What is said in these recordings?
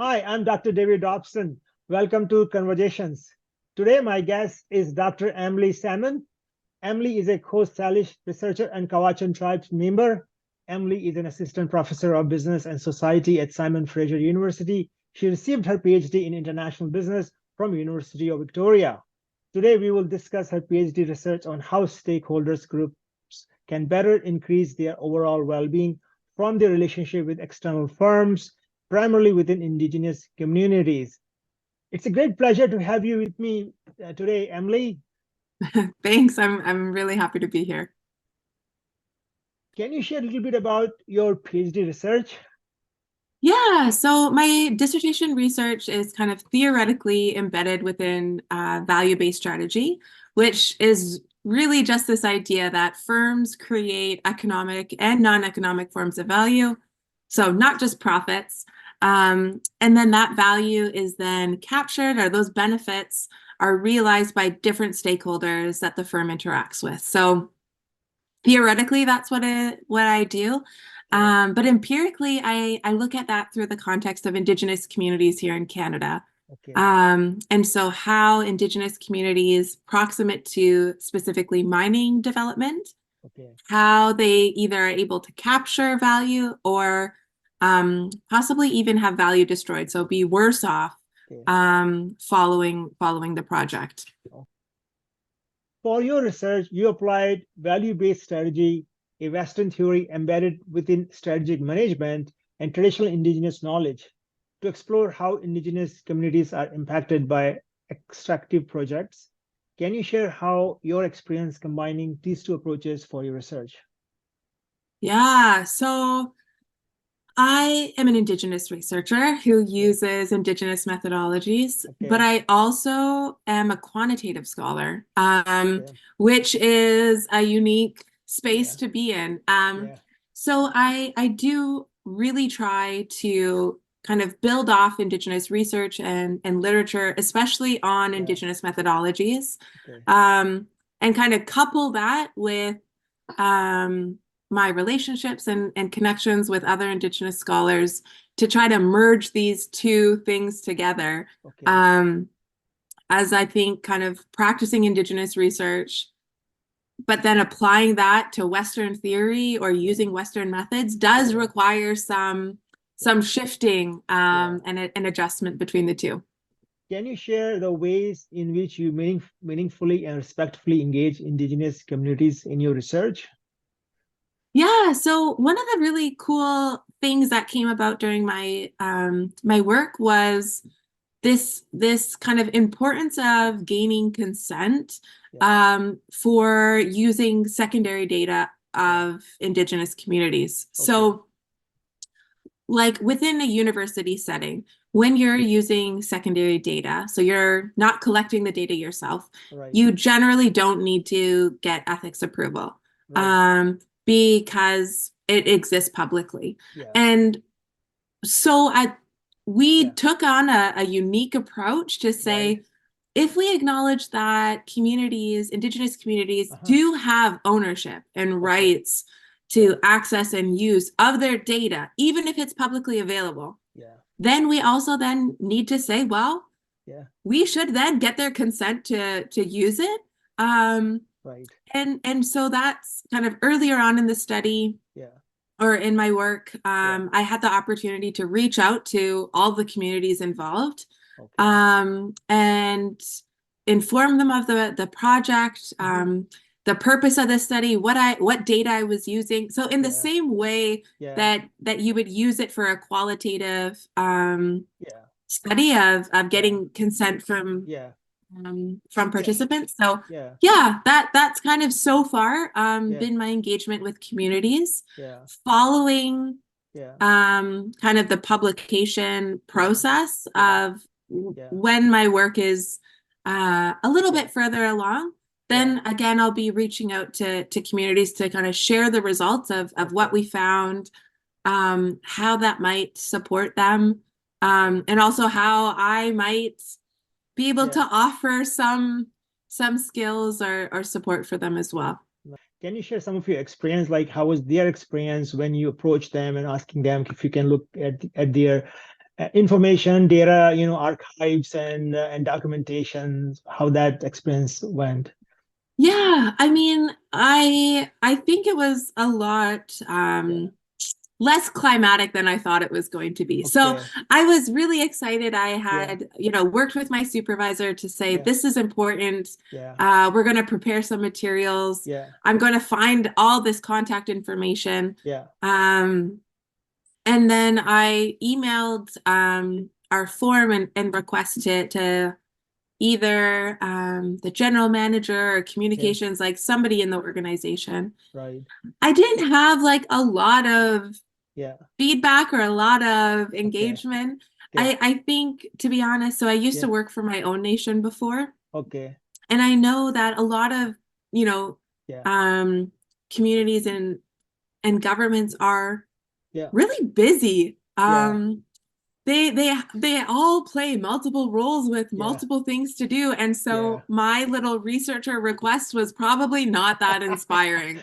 Hi, I'm Dr. David Dobson. Welcome to Conversations. Today, my guest is Dr. Emily Salmon. Emily is a Coast Salish researcher and Cowichan Tribes member. Emily is an assistant professor of business and society at Simon Fraser University. She received her PhD in international business from University of Victoria. Today, we will discuss her PhD research on how stakeholders groups can better increase their overall well-being from their relationship with external firms, primarily within Indigenous communities. It's a great pleasure to have you with me today, Emily. Thanks. I'm really happy to be here. Can you share a little bit about your PhD research? Yeah, so my dissertation research is kind of theoretically embedded within value-based strategy, which is really just this idea that firms create economic and non-economic forms of value, so not just profits. And then that value is then captured, or those benefits are realized by different stakeholders that the firm interacts with. So theoretically, that's what I do. But empirically, I look at that through the context of Indigenous communities here in Canada. Okay. And so how Indigenous communities proximate to specifically mining development, Okay. how they either are able to capture value or possibly even have value destroyed, so be worse off Okay. following the project. For your research, you applied value-based strategy, a Western theory embedded within strategic management and traditional Indigenous knowledge, to explore how Indigenous communities are impacted by extractive projects. Can you share how your experience combining these two approaches for your research? Yeah, so I am an Indigenous researcher who uses Indigenous methodologies, but I also am a quantitative scholar, which is a unique space to be in. So I do really try to kind of build off Indigenous research and literature, especially on Indigenous methodologies, and kind of couple that with my relationships and connections with other Indigenous scholars to try to merge these two things together. As I think kind of practicing Indigenous research, but then applying that to Western theory or using Western methods does require some shifting and an adjustment between the two. Can you share the ways in which you meaningfully and respectfully engage Indigenous communities in your research? Yeah, so one of the really cool things that came about during my my work was this kind of importance of gaining consent for using secondary data of Indigenous communities. So like within a university setting, when you're using secondary data, so you're not collecting the data yourself, you generally don't need to get ethics approval. Because it exists publicly. And so we took on a unique approach to say, if we acknowledge that communities, Indigenous communities, do have ownership and rights to access and use of their data, even if it's publicly available, then we also then need to say, well, we should then get their consent to use it. And so that's kind of earlier on in the study or in my work, I had the opportunity to reach out to all the communities involved and inform them of the project, the purpose of the study, what data I was using. So in the same way that you would use it for a qualitative study of getting consent from participants. So that's kind of so far been my engagement with communities, following kind of the publication process of when my work is a little bit further along. Then again, I'll be reaching out to communities to kind of share the results of what we found, how that might support them, and also how I might be able to offer some skills or support for them as well. Can you share some of your experience? Like, how was their experience when you approached them and asking them if you can look at their information, data, archives and documentation, how that experience went. Yeah, I mean, I think it was a lot less climatic than I thought it was going to be. So Okay. I was really excited. I Yeah. had, worked with my supervisor to say, Yeah. this is important. Yeah. We're going to prepare some materials. Yeah. I'm going to find all this contact information. Yeah. And then I emailed our form and requested to either the general manager or communications, like somebody in the organization. Right. I didn't have like a lot of Yeah. feedback or a lot of engagement. Yeah. I think, to be honest, so I used to Yeah. work for my own nation before, Okay. and I know that a lot of, Yeah. communities and governments are Yeah. really busy. Yeah. They all play multiple roles with Yeah. multiple things to do, and Yeah. so my little researcher request was probably not that inspiring.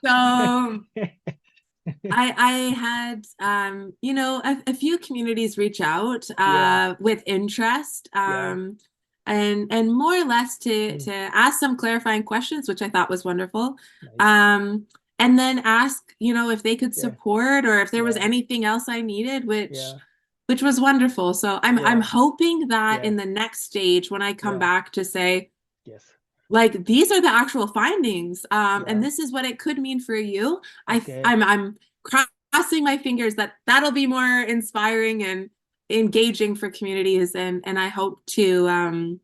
So I had a few communities reach out Yeah. with interest, Yeah. and more or less to Mm. to ask some clarifying questions, which I thought was wonderful. Nice. And then ask, if they could Yeah. support or if there was Yeah. anything else I needed, which Yeah. which was wonderful. So I'm Yeah. hoping that Yeah. in the next stage, when I come Yeah. back to say, Yes. like, these are the actual findings, Yeah. and this is what it could mean for you. Okay. I'm crossing my fingers that that'll be more inspiring and engaging for communities, and I hope to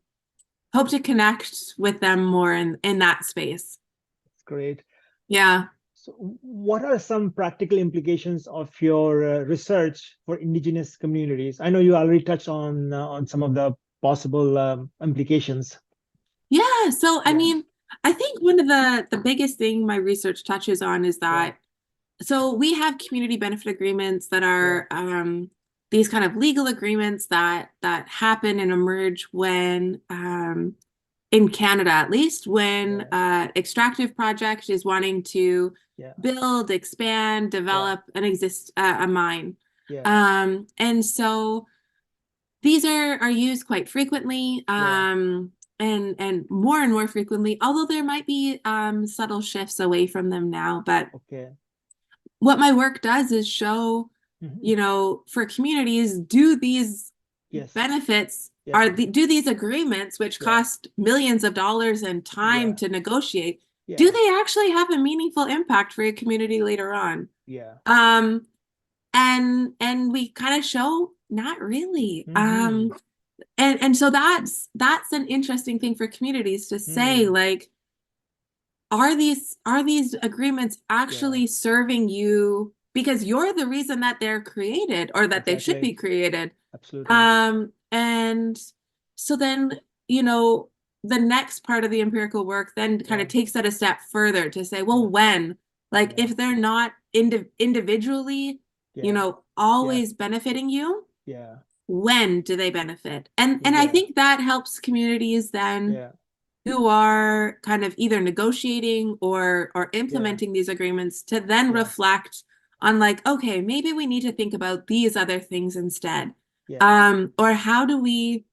connect with them more in that space. That's great. Yeah. So, what are some practical implications of your research for Indigenous communities? I know you already touched on some of the possible implications. Yeah. So I Yeah. mean, I think one of the biggest thing my research touches on is that, so we have community benefit agreements that are these kind of legal agreements that happen and emerge when, in Canada at least, when extractive project is wanting to build, expand, develop a mine. And so these are used quite frequently, and more frequently, although there might be subtle shifts away from them now. But what my work does is show, for communities, do these benefits do these agreements, which cost millions of dollars and time to negotiate, do they actually have a meaningful impact for your community later on? And we kind of show not really. And so that's an interesting thing for communities to say, like, are these agreements actually serving you, because you're the reason that they're created, or that they should be created. Absolutely. And so then, the next part of the empirical work then kind of takes that a step further to say, well, when, like, if they're not individually, always benefiting you, when do they benefit? And I think that helps communities then who are kind of either negotiating or implementing these agreements to then reflect on, like, okay, maybe we need to think about these other things instead. Or how do we,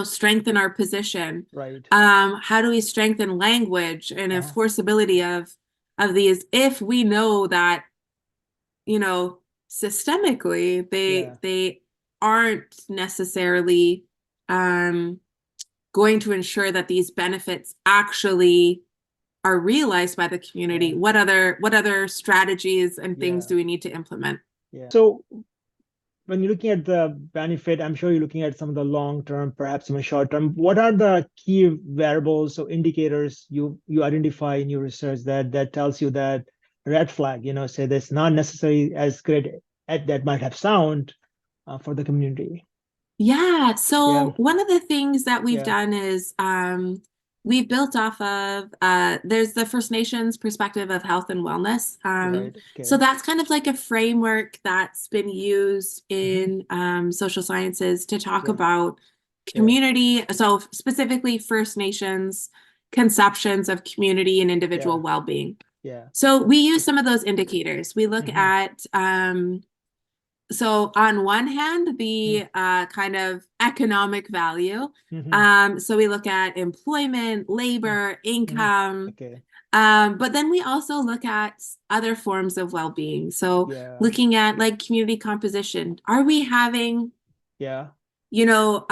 strengthen our position? How do we strengthen language and enforceability of these, if we know that, systemically they aren't necessarily going to ensure that these benefits actually are realized by the community? What other strategies and things do we need to implement? So when you're looking at the benefit, I'm sure you're looking at some of the long term, perhaps even short term. What are the key variables or indicators you identify in your research that tells you that red flag, say that's not necessarily as great as that might have sound for the community? So one of the things that we've done is we've built off of there's the First Nations perspective of health and wellness. So that's kind of like a framework that's been used in social sciences to talk about community, so specifically First Nations conceptions of community and individual well-being. So we use some of those indicators. We look at so on one hand, the kind of economic value. So we look at employment, labor, income. Okay. But then we also look at other forms of well-being. So looking at like community composition. Are we having, you know,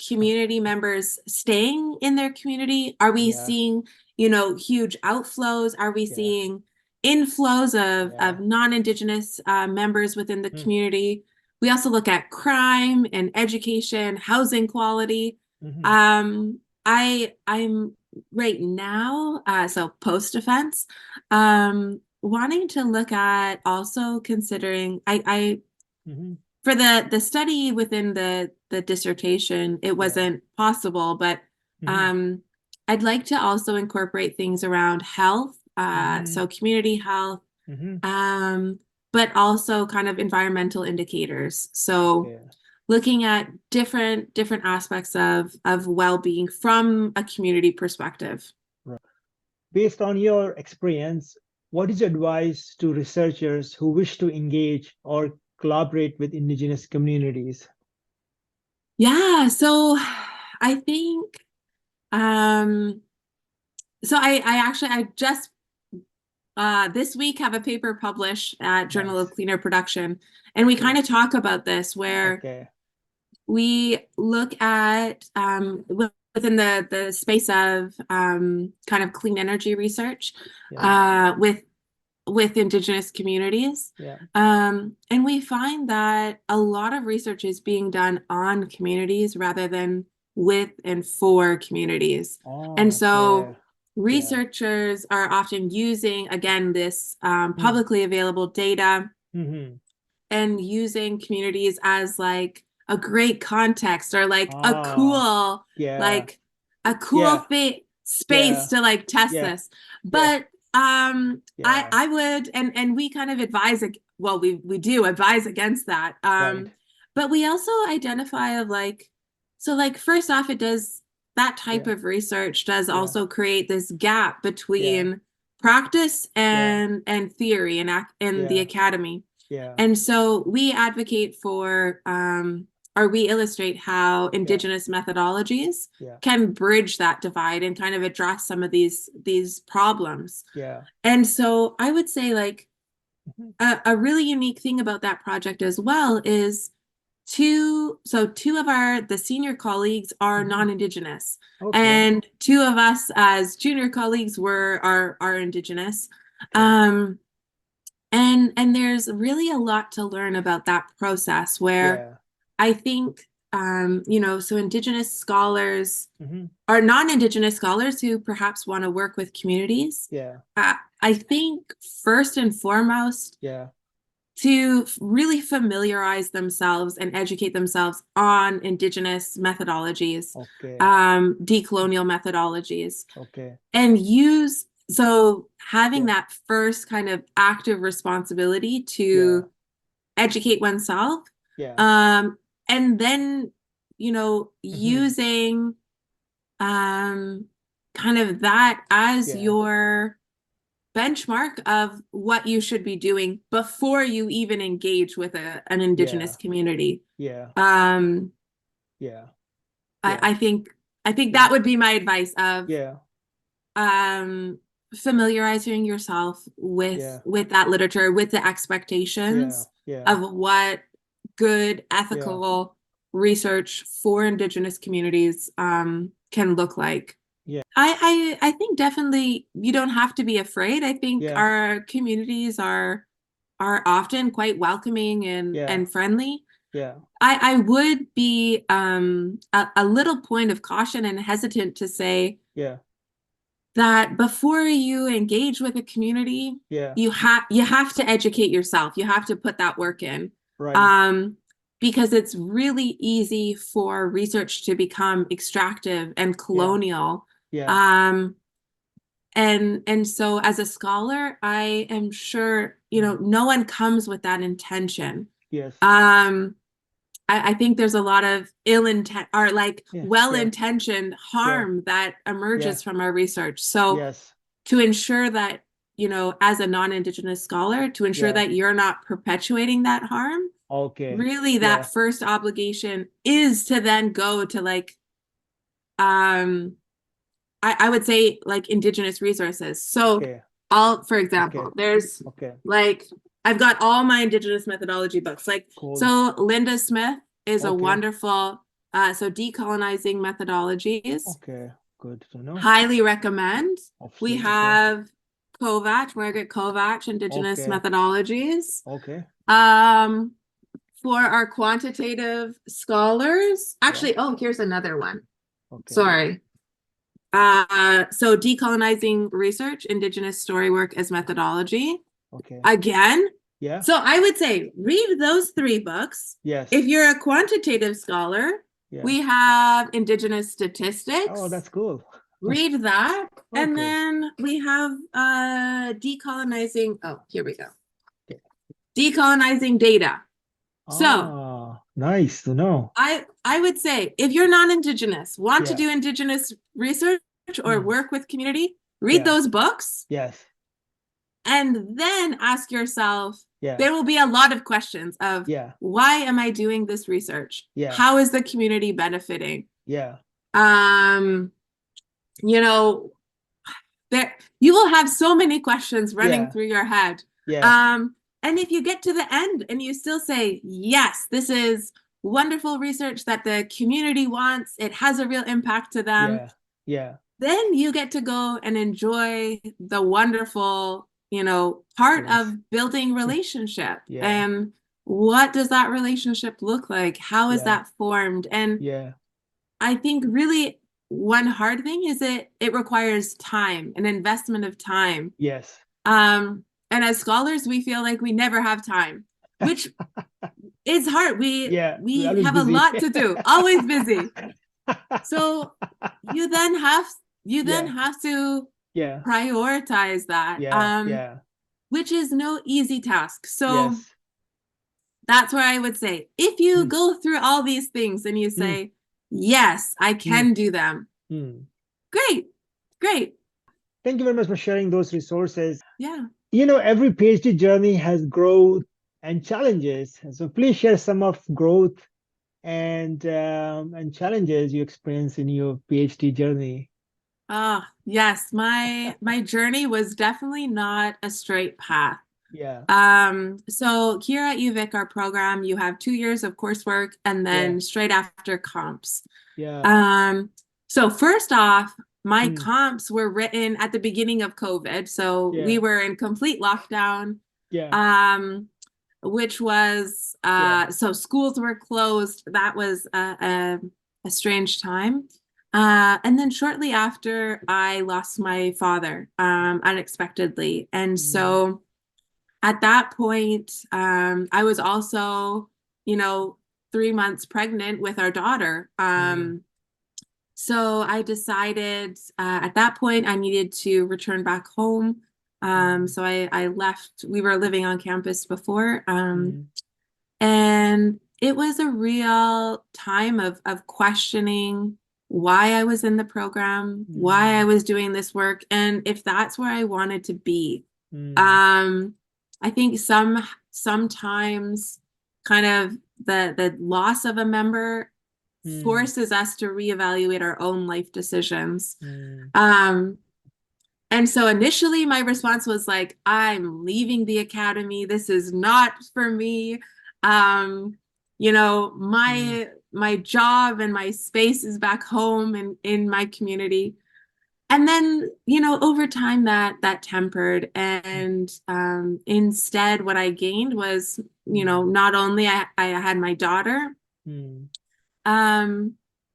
community members staying in their community? Are we seeing, huge outflows? Are we seeing inflows of non-Indigenous members within the community? We also look at crime and education, housing quality. I'm right now, so post-offense, wanting to look at also considering, for the study within the dissertation, it wasn't possible, but I'd like to also incorporate things around health, so community health, but also kind of environmental indicators. So looking at different aspects of well-being from a community perspective. Based on your experience, what is your advice to researchers who wish to engage or collaborate with Indigenous communities? Yeah, so I think so I just this week have a paper published at Journal of Cleaner Production, and we kind of talk about this where we look at within the space of kind of clean energy research with Indigenous communities. And we find that a lot of research is being done on communities rather than with and for communities. And so researchers are often using, again, this publicly available data and using communities as like a great context or like a cool, like a cool space to like test this. But I would, and we kind of advise, well, we do advise against that. But we also identify of like, so like, first off, it does, that type of research does also create this gap between practice and theory and the academy. And so we advocate for, or we illustrate how Indigenous methodologies can bridge that divide and kind of address some of these problems. And so I would say like a really unique thing about that project as well is two of the senior colleagues are non-Indigenous, and two of us as junior colleagues are Indigenous. And there's really a lot to learn about that process where I think, so Indigenous scholars or non-Indigenous scholars who perhaps want to work with communities, I think first and foremost, to really familiarize themselves and educate themselves on Indigenous methodologies, decolonial methodologies, and so having that first kind of active responsibility to educate oneself, and then, using kind of that as your benchmark of what you should be doing before you even engage with an Indigenous community. I think that would be my advice of familiarizing yourself with that literature, with the expectations of what good ethical research for Indigenous communities can look like. I think definitely you don't have to be afraid. I think our communities are often quite welcoming and friendly. I would be a little point of caution and hesitant to say that before you engage with a community, you have to educate yourself. You have to put that work in. Because it's really easy for research to become extractive and colonial. And so as a scholar, I am sure, no one comes with that intention. I think there's a lot of ill intent or like well-intentioned harm that emerges from our research. So to ensure that as a non-Indigenous scholar, to ensure that you're not perpetuating that harm. Okay. Really, that first obligation is to then go to like, I would say like Indigenous resources. So for example, there's like, I've got all my Indigenous methodology books. Like, so Linda Smith is a wonderful, so decolonizing methodologies. Okay, good to know. Highly recommend. We have Margaret Kovach, Indigenous methodologies. Okay. For our quantitative scholars, actually, here's another one. Sorry. So decolonizing research, Indigenous story work as methodology. Again. So I would say read those 3 books. If you're a quantitative scholar, we have Indigenous statistics. Oh, that's cool. Read that. And then we have decolonizing. Oh, here we go. Decolonizing data. So nice to know. I would say if you're non-Indigenous, want to do Indigenous research or work with community, read those books. And then ask yourself, there will be a lot of questions of why am I doing this research? How is the community benefiting? There you will have so many questions running through your head. And if you get to the end and you still say, yes, this is wonderful research that the community wants, it has a real impact to them, then you get to go and enjoy the wonderful, part of building relationship. And what does that relationship look like? How is that formed? And I think really one hard thing is it requires time, an investment of time. And as scholars, we feel like we never have time, which is hard. We have busy. A lot to do, always busy. So you then have to prioritize that, which is no easy task. So that's where I would say, if you go through all these things and you say, yes, I can do them. Great. Thank you very much for sharing those resources. Every PhD journey has growth and challenges. So please share some of growth and challenges you experience in your PhD journey. Yes, my journey was definitely not a straight path. So here at UVic, our program, you have 2 years of coursework and then straight after comps. So first off, my comps were written at the beginning of COVID. So we were in complete lockdown, which was, so schools were closed. That was a strange time. And then shortly after, I lost my father unexpectedly. And so at that point, I was also, 3 months pregnant with our daughter. So I decided at that point I needed to return back home. So I left. We were living on campus before. And it was a real time of questioning why I was in the program, why I was doing this work, and if that's where I wanted to be. I think sometimes kind of the loss of a member forces us to reevaluate our own life decisions. And so initially my response was like, I'm leaving the academy. This is not for me. My job and my space is back home and in my community. And then, over time that tempered. And instead, what I gained was, not only I had my daughter,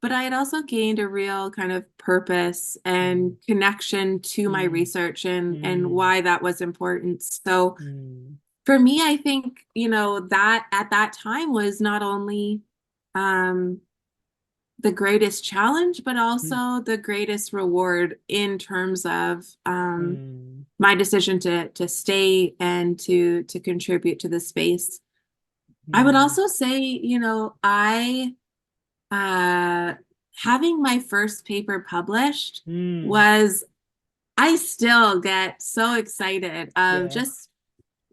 but I had also gained a real kind of purpose and connection to my research and why that was important. So for me, I think, that at that time was not only the greatest challenge, but also the greatest reward in terms of my decision to stay and to contribute to the space. I would also say, having my first paper published was I still get so excited of just,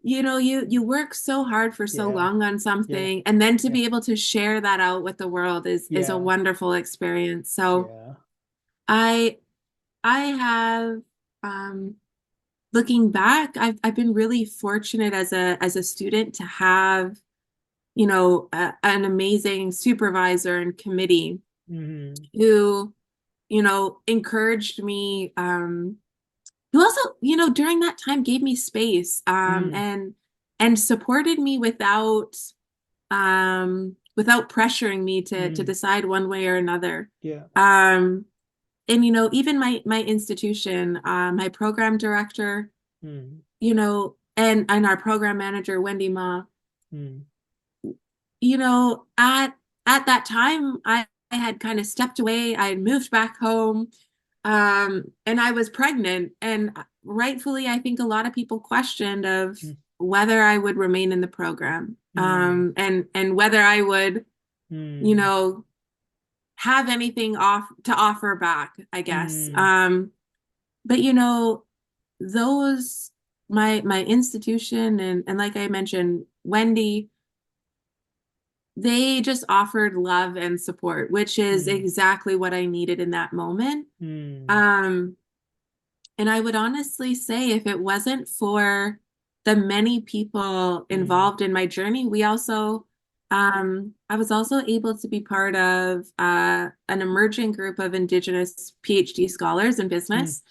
you work so hard for so long on something, and then to be able to share that out with the world is a wonderful experience. So I have, looking back, I've been really fortunate as a student to have, an amazing supervisor and committee who, encouraged me, who also, during that time gave me space, and supported me without pressuring me to decide one way or another. And even my institution, my program director, and our program manager, Wendy Ma, at that time, I had kind of stepped away. I had moved back home, and I was pregnant. And rightfully, I think a lot of people questioned of whether I would remain in the program, and whether I would, have anything to offer back, I guess. But those my institution and like I mentioned, Wendy, they just offered love and support, which is exactly what I needed in that moment. And I would honestly say, if it wasn't for the many people involved in my journey, we also, I was also able to be part of an emerging group of Indigenous PhD scholars in business.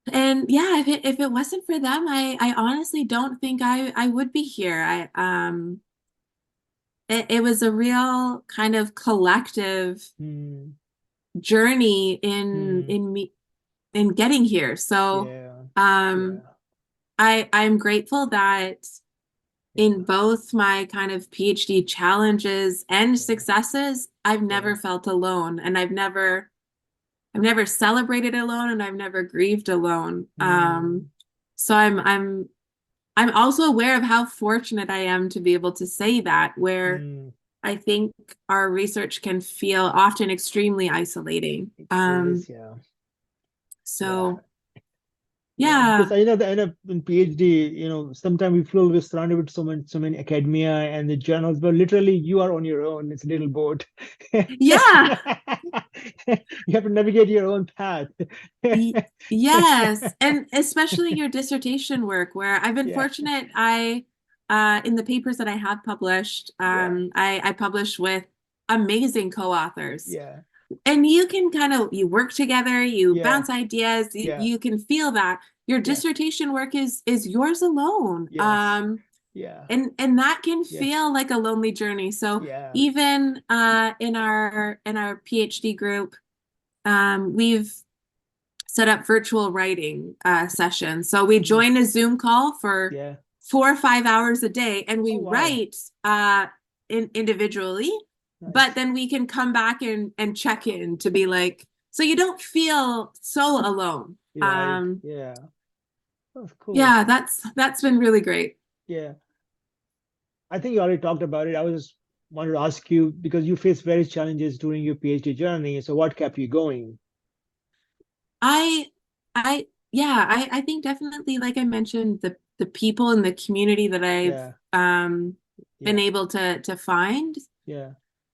And yeah, if it wasn't for them, I honestly don't think I would be here. It was a real kind of collective journey in getting here. So I'm grateful that in both my kind of PhD challenges and successes, I've never felt alone, and I've never celebrated alone, and I've never grieved alone. So I'm also aware of how fortunate I am to be able to say that, where I think our research can feel often extremely isolating. So because I know that in PhD, sometimes we feel we're surrounded with so many academia and the journals, but literally you are on your own. It's a little boat. Yeah. You have to navigate your own path. Yes, and especially your dissertation work, where I've been fortunate. In the papers that I have published, I published with amazing co-authors. And you can you work together, you bounce ideas, you can feel that your dissertation work is yours alone. And that can feel like a lonely journey. So even in our PhD group, we've set up virtual writing sessions. So we join a Zoom call for 4 or 5 hours a day, and we write individually. Nice. But then we can come back and check in to be like, so you don't feel so alone. That's cool. Yeah, that's been really great. Yeah. I think you already talked about it. I was just wanted to ask you, because you faced various challenges during your PhD journey. So what kept you going? I think definitely, like I mentioned, the people in the community that I've been able to find.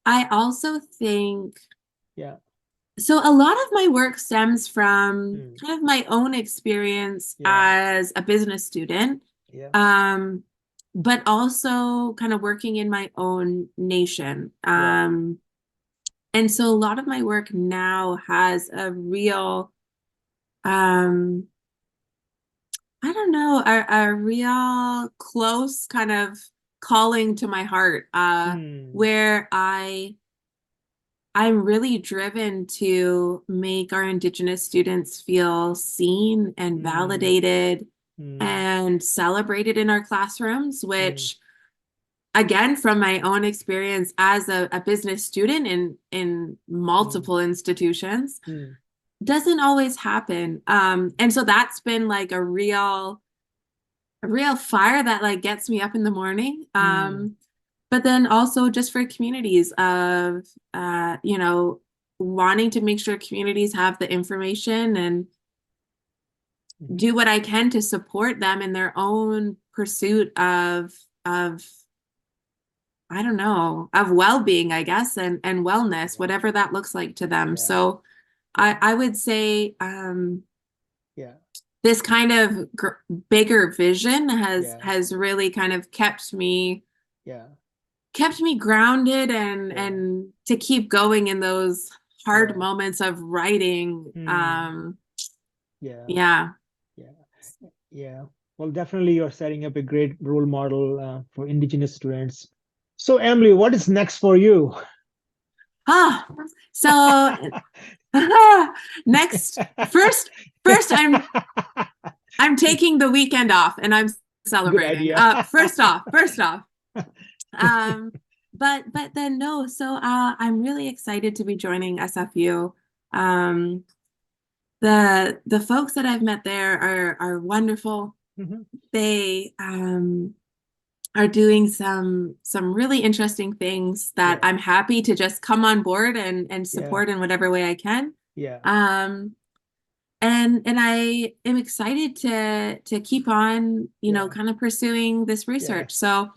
I also think, so a lot of my work stems from kind of my own experience as a business student, but also kind of working in my own nation. And so a lot of my work now has a real, I don't know, a real close kind of calling to my heart, where I'm really driven to make our Indigenous students feel seen and validated and celebrated in our classrooms, which, again, from my own experience as a business student in multiple institutions, doesn't always happen. And so that's been like a real fire that like gets me up in the morning. But then also just for communities of, wanting to make sure communities have the information and do what I can to support them in their own pursuit of I don't know, of well-being, I guess, and wellness, whatever that looks like to them. So I would say this kind of bigger vision has really kind of kept me grounded and to keep going in those hard moments of writing. Well, definitely you're setting up a great role model for Indigenous students. So, Emily, what is next for you? So next, first I'm taking the weekend off and I'm celebrating. First off. But then no, so I'm really excited to be joining SFU. The folks that I've met there are wonderful. They are doing some really interesting things that I'm happy to just come on board and support in whatever way I can. And I am excited to keep on, kind of pursuing this research. So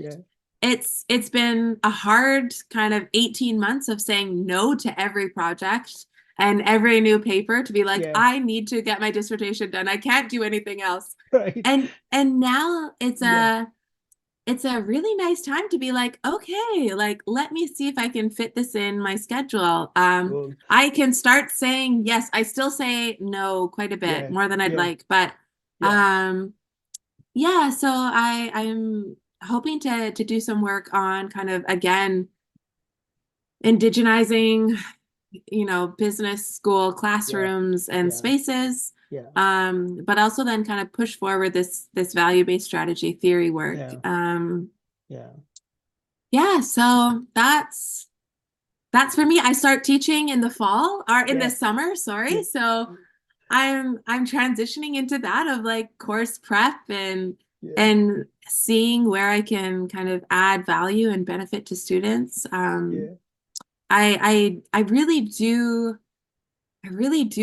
it's been a hard kind of 18 months of saying no to every project and every new paper, to be like, I need to get my dissertation done. I can't do anything else. And now it's a really nice time to be like, okay, like, let me see if I can fit this in my schedule. I can start saying yes. I still say no quite a bit, more than I'd like, but so I'm hoping to do some work on kind of, again, indigenizing, business school classrooms and spaces. But also then kind of push forward this value-based strategy theory work. So that's for me. I start teaching in the fall or in the summer, sorry. So I'm transitioning into that of like course prep and seeing where I can kind of add value and benefit to students. I really do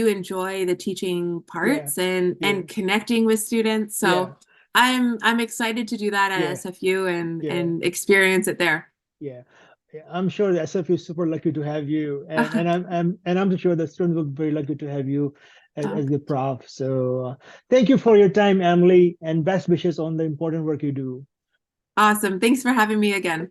enjoy the teaching parts and connecting with students. So I'm excited to do that at SFU and experience it there. I'm sure the SFU is super lucky to have you, and I'm sure the students will be very lucky to have you as the prof. So thank you for your time, Emily, and best wishes on the important work you do. Awesome. Thanks for having me again.